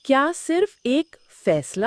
کیا صرف ایک فیصلہ؟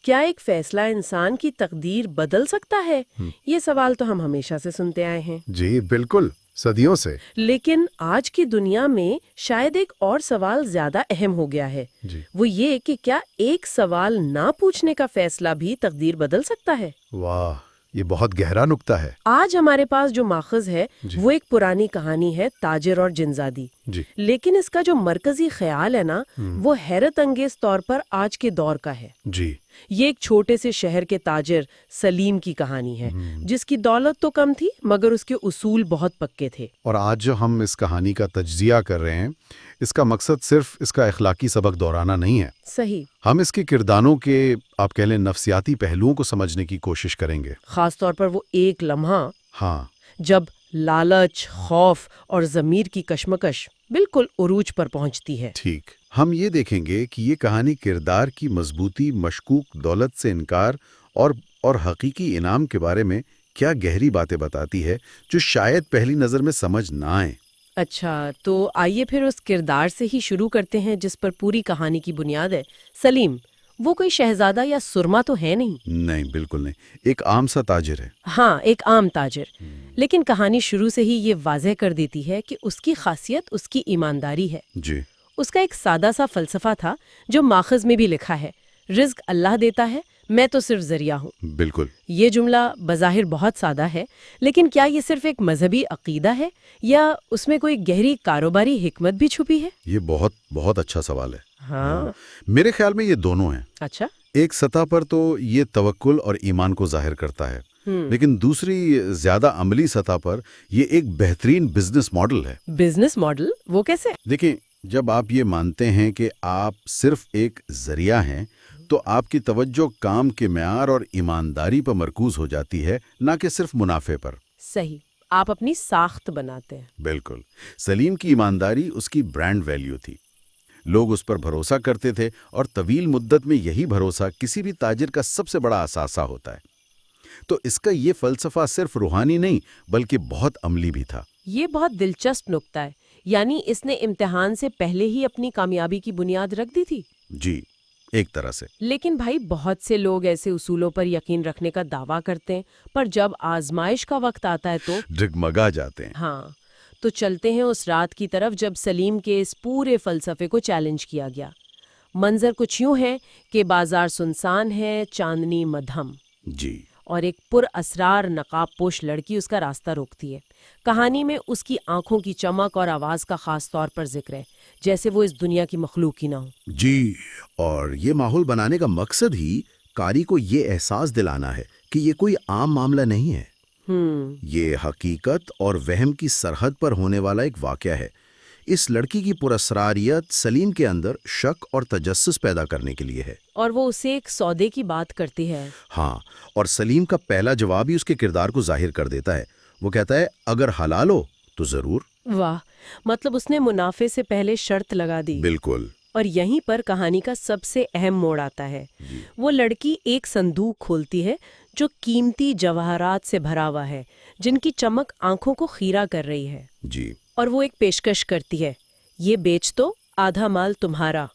کیا ایک فیصلہ انسان کی تقدیر بدل سکتا ہے؟ یہ سوال تو ہم ہمیشہ سے سنتے آئے ہیں۔ جی بالکل، صدیوں سے۔ لیکن آج کی دنیا میں شاید ایک اور سوال زیادہ اہم ہو گیا ہے۔ وہ یہ کہ کیا ایک سوال نہ پوچھنے کا فیصلہ بھی تقدیر بدل سکتا ہے؟ واہ، یہ بہت گہرا نکتہ ہے۔ آج ہمارے پاس جو ماخذ ہے وہ ایک پرانی کہانی ہے، تاجر اور جنزادی۔ لیکن اس کا جو مرکزی خیال ہے نا، وہ حیرت انگیز طور پر آج کے دور کا ہے۔ یہ ایک چھوٹے سے شہر کے تاجر سلیم کی کہانی ہے، جس کی دولت تو کم تھی مگر اس کے اصول بہت پکے تھے۔ اور آج جو ہم اس کہانی کا تجزیہ کر رہے ہیں، اس کا مقصد صرف اس کا اخلاقی سبق دہرانا نہیں ہے۔ صحیح۔ ہم اس کے کرداروں کے، آپ کہہ لیں، نفسیاتی پہلوؤں کو سمجھنے کی کوشش کریں گے، خاص طور پر وہ ایک لمحہ جب لالچ، خوف اور ضمیر کی کشمکش بالکل عروج پر پہنچتی ہے۔ ٹھیک، ہم یہ دیکھیں گے کہ یہ کہانی کردار کی مضبوطی، مشکوک دولت سے انکار اور حقیقی انعام کے بارے میں کیا گہری باتیں بتاتی ہے جو شاید پہلی نظر میں سمجھ نہ آئیں۔ اچھا، تو آئیے پھر اس کردار سے ہی شروع کرتے ہیں جس پر پوری کہانی کی بنیاد ہے۔ سلیم، وہ کوئی شہزادہ یا سرما تو ہے نہیں؟ نہیں، بالکل نہیں، ایک عام سا تاجر ہے۔ ہاں، ایک عام تاجر، لیکن کہانی شروع سے ہی یہ واضح کر دیتی ہے کہ اس کی خاصیت اس کی ایمانداری ہے۔ اس کا ایک سادہ سا فلسفہ تھا جو ماخذ میں بھی لکھا ہے، رزق اللہ دیتا ہے، میں تو صرف ذریعہ ہوں۔ بالکل۔ یہ جملہ بظاہر بہت سادہ ہے، لیکن کیا یہ صرف ایک مذہبی عقیدہ ہے یا اس میں کوئی گہری کاروباری حکمت بھی چھپی ہے؟ یہ بہت بہت اچھا سوال ہے۔ ہاں، میرے خیال میں یہ دونوں ہیں۔ اچھا۔ ایک سطح پر تو یہ توکل اور ایمان کو ظاہر کرتا ہے، لیکن دوسری زیادہ عملی سطح پر یہ ایک بہترین بزنس ماڈل ہے۔ Business model? وہ کیسے؟ دیکھیں، جب آپ یہ مانتے ہیں کہ آپ صرف ایک ذریعہ ہیں تو آپ کی توجہ کام کے معیار اور ایمانداری پر مرکوز ہو جاتی ہے، نہ کہ صرف منافع پر۔ صحیح، آپ اپنی ساخت بناتے ہیں۔ بالکل۔ سلیم کی ایمانداری اس کی برانڈ ویلیو تھی، لوگ اس پر بھروسہ کرتے تھے، اور طویل مدت میں یہی بھروسہ کسی بھی تاجر کا سب سے بڑا اثاثہ ہوتا ہے۔ تو اس کا یہ فلسفہ صرف روحانی نہیں بلکہ بہت عملی بھی تھا۔ یہ بہت دلچسپ نکتہ ہے، یعنی اس نے امتحان سے پہلے ہی اپنی کامیابی کی بنیاد رکھ دی تھی۔ جی، ایک طرح سے۔ لیکن بھائی، بہت سے لوگ ایسے اصولوں پر یقین رکھنے کا دعویٰ کرتے ہیں، پر جب آزمائش کا وقت آتا ہے تو ڈگمگا جاتے ہیں۔ ہاں، تو چلتے ہیں اس رات کی طرف جب سلیم کے اس پورے فلسفے کو چیلنج کیا گیا۔ منظر کچھ یوں ہے کہ بازار سنسان ہے، چاندنی مدھم، اور ایک پر اسرار نقاب پوش لڑکی اس کا راستہ روکتی ہے۔ کہانی میں اس کی آنکھوں کی چمک اور آواز کا خاص طور پر ذکر ہے، جیسے وہ اس دنیا کی مخلوق ہی نہ ہو۔ جی، اور یہ ماحول بنانے کا مقصد ہی قاری کو یہ احساس دلانا ہے کہ یہ کوئی عام معاملہ نہیں ہے۔ یہ حقیقت اور وہم کی سرحد پر ہونے والا ایک واقعہ ہے۔ اس لڑکی کی پراسراریت سلیم کے اندر شک اور تجسس پیدا کرنے کے لیے ہے، اور وہ اسے ایک سودے کی بات کرتی ہے۔ ہاں، اور سلیم کا پہلا جواب ہی اس کے کردار کو ظاہر کر دیتا ہے۔ وہ کہتا ہے، اگر حلال ہو تو ضرور۔ واہ، مطلب اس نے منافع سے پہلے شرط لگا دی۔ بالکل۔ اور یہیں پر کہانی کا سب سے اہم موڑ آتا ہے۔ وہ لڑکی ایک صندوق کھولتی ہے جو قیمتی جواہرات سے بھرا ہوا ہے، جن کی چمک آنکھوں کو خیرہ کر رہی ہے۔ جی۔ اور وہ ایک پیشکش کرتی ہے، یہ بیچ دو، آدھا مال تمہارا۔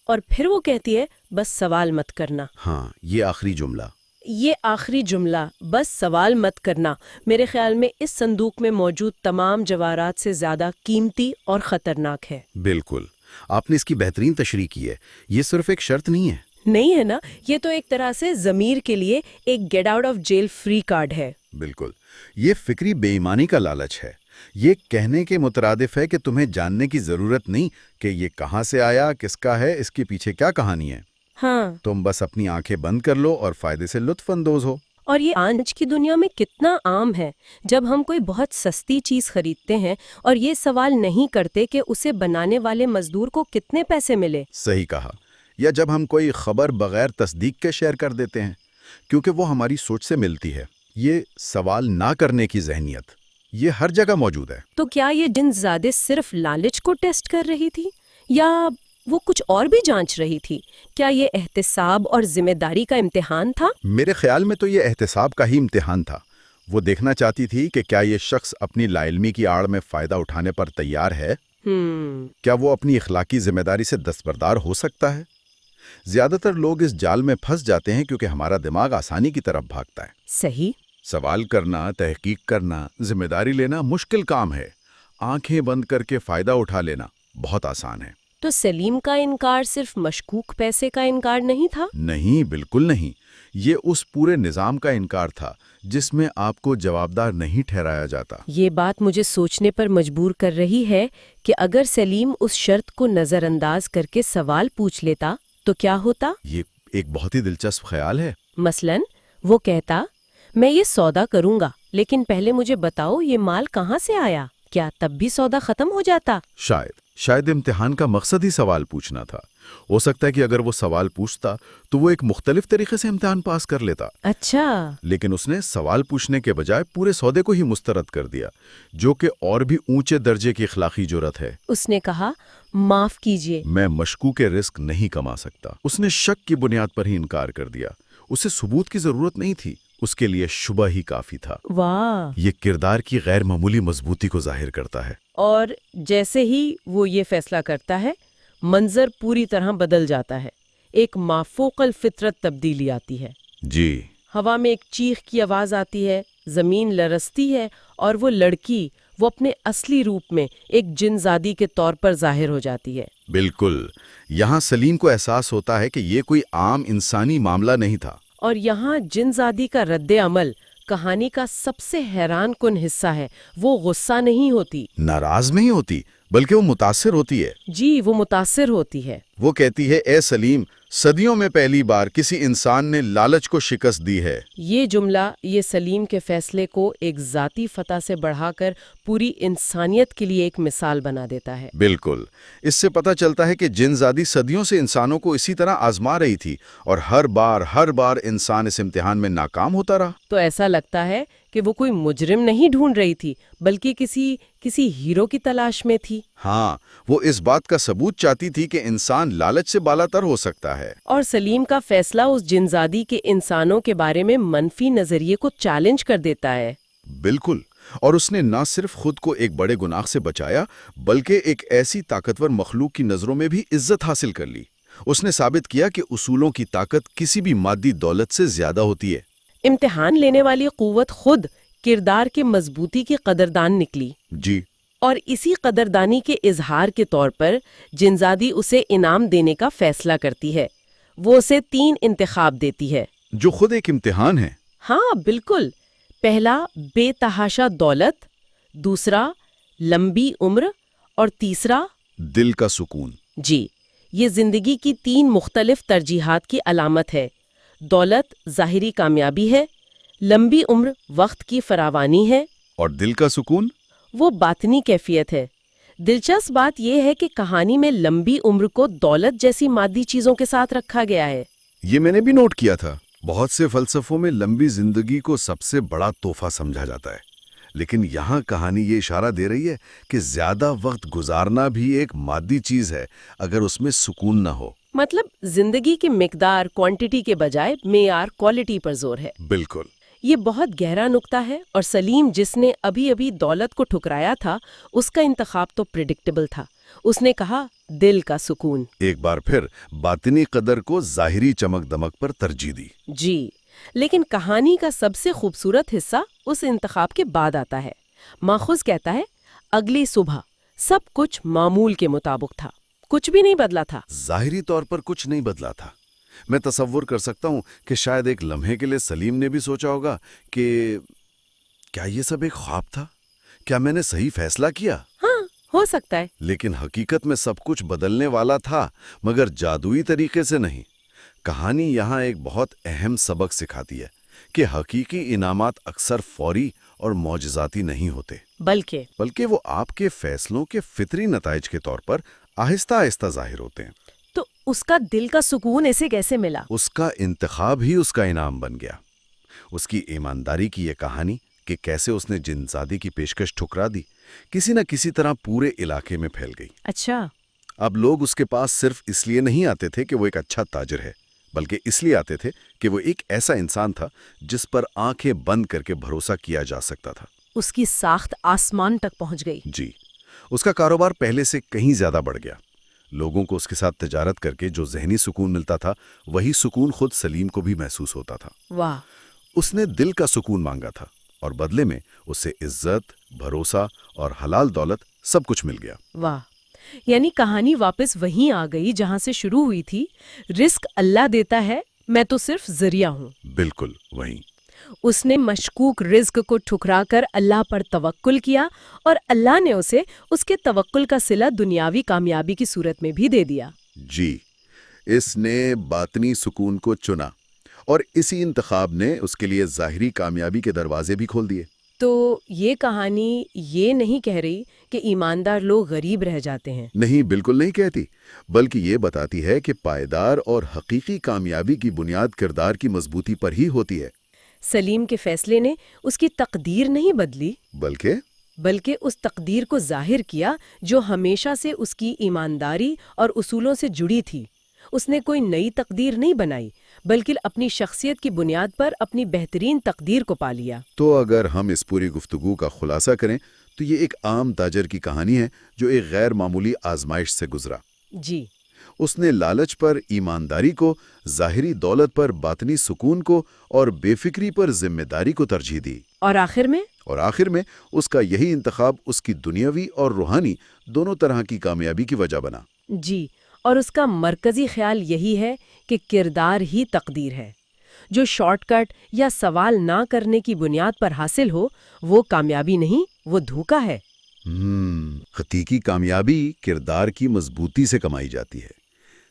اور پھر وہ کہتی ہے، بس سوال مت کرنا۔ ہاں، یہ آخری جملہ، بس سوال مت کرنا، میرے خیال میں اس صندوق میں موجود تمام جواہرات سے زیادہ قیمتی اور خطرناک ہے۔ بالکل، آپ نے اس کی بہترین تشریح کی ہے۔ یہ صرف ایک شرط نہیں ہے۔ نہیں ہے نا، یہ تو ایک طرح سے ضمیر کے لیے ایک get out of jail free card ہے۔ بالکل، یہ فکری بے ایمانی کا لالچ ہے۔ یہ کہنے کے مترادف ہے کہ تمہیں جاننے کی ضرورت نہیں کہ یہ کہاں سے آیا، کس کا ہے، اس کے پیچھے کیا کہانی ہے۔ ہاں، تم بس اپنی آنکھیں بند کر لو اور فائدے سے لطف اندوز ہو۔ اور یہ آج کی دنیا میں کتنا عام ہے، جب ہم کوئی بہت سستی چیز خریدتے ہیں اور یہ سوال نہیں کرتے کہ اسے بنانے والے مزدور کو کتنے پیسے ملے۔ صحیح کہا۔ یا جب ہم کوئی خبر بغیر تصدیق کے شیئر کر دیتے ہیں کیونکہ وہ ہماری سوچ سے ملتی ہے۔ یہ سوال نہ کرنے کی ذہنیت، یہ ہر جگہ موجود ہے۔ تو کیا یہ جنزادے صرف لالچ کو ٹیسٹ کر رہی تھی یا وہ کچھ اور بھی جانچ رہی تھی؟ کیا یہ احتساب اور ذمہ داری کا امتحان تھا؟ میرے خیال میں تو یہ احتساب کا ہی امتحان تھا۔ وہ دیکھنا چاہتی تھی کہ کیا یہ شخص اپنی لا علمی کی آڑ میں فائدہ اٹھانے پر تیار ہے۔ کیا وہ اپنی اخلاقی ذمہ داری سے دستبردار ہو سکتا ہے؟ زیادہ تر لوگ اس جال میں پھنس جاتے ہیں کیونکہ ہمارا دماغ آسانی کی طرف بھاگتا ہے۔ صحیح۔ سوال کرنا، تحقیق کرنا، ذمہ داری لینا مشکل کام ہے۔ آنکھیں بند کر کے فائدہ اٹھا لینا بہت آسان ہے۔ تو سلیم کا انکار صرف مشکوک پیسے کا انکار نہیں تھا؟ نہیں، بالکل نہیں۔ یہ اس پورے نظام کا انکار تھا جس میں آپ کو جوابدار نہیں ٹھہرایا جاتا۔ یہ بات مجھے سوچنے پر مجبور کر رہی ہے کہ اگر سلیم اس شرط کو نظر انداز کر کے سوال پوچھ لیتا تو کیا ہوتا؟ یہ ایک بہت ہی دلچسپ خیال ہے۔ مثلاً وہ کہتا، میں یہ سودا کروں گا لیکن پہلے مجھے بتاؤ یہ مال کہاں سے آیا؟ کیا تب بھی سودا ختم ہو جاتا؟ شاید امتحان کا مقصد ہی سوال پوچھنا تھا۔ ہو سکتا ہے کہ اگر وہ سوال پوچھتا تو وہ ایک مختلف طریقے سے امتحان پاس کر لیتا۔ اچھا۔ لیکن اس نے سوال پوچھنے کے بجائے پورے سودے کو ہی مسترد کر دیا، جو کہ اور بھی اونچے درجے کی اخلاقی جرات ہے۔ اس نے کہا، معاف کیجیے، میں مشکوک رزق نہیں کما سکتا۔ اس نے شک کی بنیاد پر ہی انکار کر دیا۔ اسے ثبوت کی ضرورت نہیں تھی، اس کے لیے شبہ ہی کافی تھا۔ واہ! یہ کردار کی غیر معمولی مضبوطی کو ظاہر کرتا ہے۔ اور جیسے ہی وہ یہ فیصلہ کرتا ہے، منظر پوری طرح بدل جاتا ہے۔ ایک مافوق الفطرت تبدیلی آتی ہے۔ جی۔ ہوا میں ایک چیخ کی آواز آتی ہے، زمین لرزتی ہے، اور وہ لڑکی وہ اپنے اصلی روپ میں ایک جن زادی کے طور پر ظاہر ہو جاتی ہے۔ بالکل۔ یہاں سلیم کو احساس ہوتا ہے کہ یہ کوئی عام انسانی معاملہ نہیں تھا۔ اور یہاں جن زادی کا رد عمل کہانی کا سب سے حیران کن حصہ ہے۔ وہ غصہ نہیں ہوتی، ناراض نہیں ہوتی، بلکہ وہ متاثر ہوتی ہے۔ جی، وہ متاثر ہوتی ہے۔ وہ کہتی ہے، اے سلیم، صدیوں میں پہلی بار کسی انسان نے لالچ کو شکست دی ہے۔ یہ جملہ یہ سلیم کے فیصلے کو ایک ذاتی فتح سے بڑھا کر پوری انسانیت کے لیے ایک مثال بنا دیتا ہے۔ بالکل۔ اس سے پتہ چلتا ہے کہ جن زادی صدیوں سے انسانوں کو اسی طرح آزما رہی تھی، اور ہر بار انسان اس امتحان میں ناکام ہوتا رہا۔ تو ایسا لگتا ہے کہ وہ کوئی مجرم نہیں ڈھونڈ رہی تھی، بلکہ کسی ہیرو کی تلاش میں تھی۔ ہاں، وہ اس بات کا ثبوت چاہتی تھی کہ انسان لالچ سے بالا تر ہو سکتا ہے۔ اور سلیم کا فیصلہ اس جنزادی کے انسانوں کے بارے میں منفی نظریے کو چیلنج کر دیتا ہے۔ بالکل۔ اور اس نے نہ صرف خود کو ایک بڑے گناہ سے بچایا، بلکہ ایک ایسی طاقتور مخلوق کی نظروں میں بھی عزت حاصل کر لی۔ اس نے ثابت کیا کہ اصولوں کی طاقت کسی بھی مادی دولت سے زیادہ ہوتی ہے۔ امتحان لینے والی قوت خود کردار کے مضبوطی کی قدردان نکلی۔ جی۔ اور اسی قدردانی کے اظہار کے طور پر جنزادی اسے انعام دینے کا فیصلہ کرتی ہے۔ وہ اسے 3 انتخاب دیتی ہے، جو خود ایک امتحان ہے۔ ہاں بالکل۔ پہلا، بے تحاشا دولت، دوسرا، لمبی عمر، اور تیسرا، دل کا سکون۔ جی، یہ زندگی کی 3 مختلف ترجیحات کی علامت ہے۔ دولت ظاہری کامیابی ہے، لمبی عمر وقت کی فراوانی ہے، اور دل کا سکون؟ وہ باطنی کیفیت ہے۔ دلچسپ بات یہ ہے کہ کہانی میں لمبی عمر کو دولت جیسی مادی چیزوں کے ساتھ رکھا گیا ہے۔ یہ میں نے بھی نوٹ کیا تھا۔ بہت سے فلسفوں میں لمبی زندگی کو سب سے بڑا تحفہ سمجھا جاتا ہے، لیکن یہاں کہانی یہ اشارہ دے رہی ہے کہ زیادہ وقت گزارنا بھی ایک مادی چیز ہے اگر اس میں سکون نہ ہو۔ مطلب زندگی کی مقدار کوانٹٹی کے بجائے معیار کوالٹی پر زور ہے۔ بالکل۔ یہ بہت گہرا نکتہ ہے، اور سلیم جس نے ابھی دولت کو ٹھکرایا تھا، اس کا انتخاب تو پریڈکٹیبل تھا۔ اس نے کہا، دل کا سکون۔ ایک بار پھر باطنی قدر کو ظاہری چمک دمک پر ترجیح دی۔ جی، لیکن کہانی کا سب سے خوبصورت حصہ اس انتخاب کے بعد آتا ہے۔ ماخوذ کہتا ہے، اگلی صبح سب کچھ معمول کے مطابق تھا، کچھ بھی نہیں بدلا تھا۔ ظاہری طور پر کچھ نہیں بدلا تھا۔ میں تصور کر سکتا ہوں کہ شاید ایک لمحے کے لیے سلیم نے بھی سوچا ہوگا کہ کیا یہ سب ایک خواب تھا؟ کیا میں نے صحیح فیصلہ کیا؟ ہاں، ہو سکتا ہے۔ لیکن حقیقت میں سب کچھ بدلنے والا تھا، مگر جادوئی طریقے سے نہیں۔ کہانی یہاں ایک بہت اہم سبق سکھاتی ہے کہ حقیقی انعامات اکثر فوری اور معجزاتی نہیں ہوتے، بلکہ وہ آپ کے فیصلوں کے فطری نتائج کے طور پر آہستہ آہستہ ظاہر ہوتے ہیں۔ تو اس کا دل کا سکون اسے کیسے ملا؟ اس کا انتخاب ہی اس کا انعام بن گیا۔ اس کی ایمانداری کی یہ کہانی کہ کیسے اس نے جنزادی کی پیشکش ٹھکرا دی، کسی نہ کسی طرح پورے علاقے میں پھیل گئی۔ اچھا۔ اب لوگ اس کے پاس صرف اس لیے نہیں آتے تھے کہ وہ ایک اچھا تاجر ہے، بلکہ اس لیے آتے تھے کہ وہ ایک ایسا انسان تھا جس پر آنکھیں بند کر کے بھروسہ کیا جا سکتا تھا۔ اس کی ساخت آسمان تک پہنچ گئی۔ جی، اس کا کاروبار پہلے سے کہیں زیادہ بڑھ گیا۔ لوگوں کو اس کے ساتھ تجارت کر کے جو ذہنی سکون ملتا تھا وہی سکون خود سلیم کو بھی محسوس ہوتا تھا۔ واہ، اس نے دل کا سکون مانگا تھا اور بدلے میں اسے عزت، بھروسہ اور حلال دولت سب کچھ مل گیا۔ واہ، یعنی کہانی واپس وہیں آ گئی جہاں سے شروع ہوئی تھی۔ رزق اللہ دیتا ہے، میں تو صرف ذریعہ ہوں۔ بالکل وہیں۔ اس نے مشکوک رزق کو ٹھکرا کر اللہ پر توکل کیا اور اللہ نے اسے اس کے توکل کا صلہ دنیاوی کامیابی کی صورت میں بھی دے دیا۔ جی، اس نے باطنی سکون کو چنا اور اسی انتخاب نے اس کے لیے ظاہری کامیابی کے دروازے بھی کھول دیے۔ تو یہ کہانی یہ نہیں کہہ رہی کہ ایماندار لوگ غریب رہ جاتے ہیں۔ نہیں، بالکل نہیں کہتی، بلکہ یہ بتاتی ہے کہ پائیدار اور حقیقی کامیابی کی بنیاد کردار کی مضبوطی پر ہی ہوتی ہے۔ سلیم کے فیصلے نے اس کی تقدیر نہیں بدلی، بلکہ اس تقدیر کو ظاہر کیا جو ہمیشہ سے اس کی ایمانداری اور اصولوں سے جڑی تھی۔ اس نے کوئی نئی تقدیر نہیں بنائی، بلکہ اپنی شخصیت کی بنیاد پر اپنی بہترین تقدیر کو پا لیا۔ تو اگر ہم اس پوری گفتگو کا خلاصہ کریں تو یہ ایک عام تاجر کی کہانی ہے جو ایک غیر معمولی آزمائش سے گزرا۔ جی، اس نے لالچ پر ایمانداری کو، ظاہری دولت پر باطنی سکون کو اور بے فکری پر ذمہ داری کو ترجیح دی۔ اور آخر میں اس کا یہی انتخاب اس کی دنیاوی اور روحانی دونوں طرح کی کامیابی کی وجہ بنا۔ جی، اور اس کا مرکزی خیال یہی ہے کہ کردار ہی تقدیر ہے۔ جو شارٹ کٹ یا سوال نہ کرنے کی بنیاد پر حاصل ہو وہ کامیابی نہیں، وہ دھوکہ ہے۔ حقیقی کامیابی کردار کی مضبوطی سے کمائی جاتی ہے۔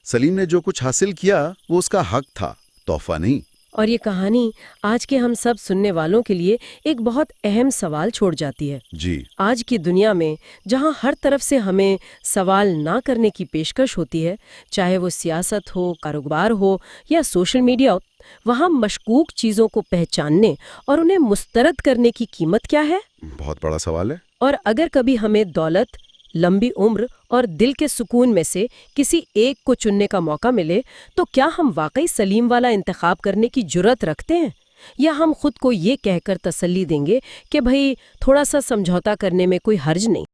سلیم نے جو کچھ حاصل کیا وہ اس کا حق تھا، تحفہ نہیں۔ اور یہ کہانی آج کے ہم سب سننے والوں کے لیے ایک بہت اہم سوال چھوڑ جاتی ہے۔ جی، آج کی دنیا میں جہاں ہر طرف سے ہمیں سوال نہ کرنے کی پیشکش ہوتی ہے، چاہے وہ سیاست ہو، کاروبار ہو یا سوشل میڈیا ہو، وہاں مشکوک چیزوں کو پہچاننے اور انہیں مسترد کرنے کی قیمت کیا ہے؟ بہت بڑا سوال ہے۔ اور اگر کبھی ہمیں دولت، لمبی عمر اور دل کے سکون میں سے کسی ایک کو چننے کا موقع ملے تو کیا ہم واقعی سلیم والا انتخاب کرنے کی جرت رکھتے ہیں، یا ہم خود کو یہ کہہ کر تسلی دیں گے کہ بھئی تھوڑا سا سمجھوتا کرنے میں کوئی حرج نہیں؟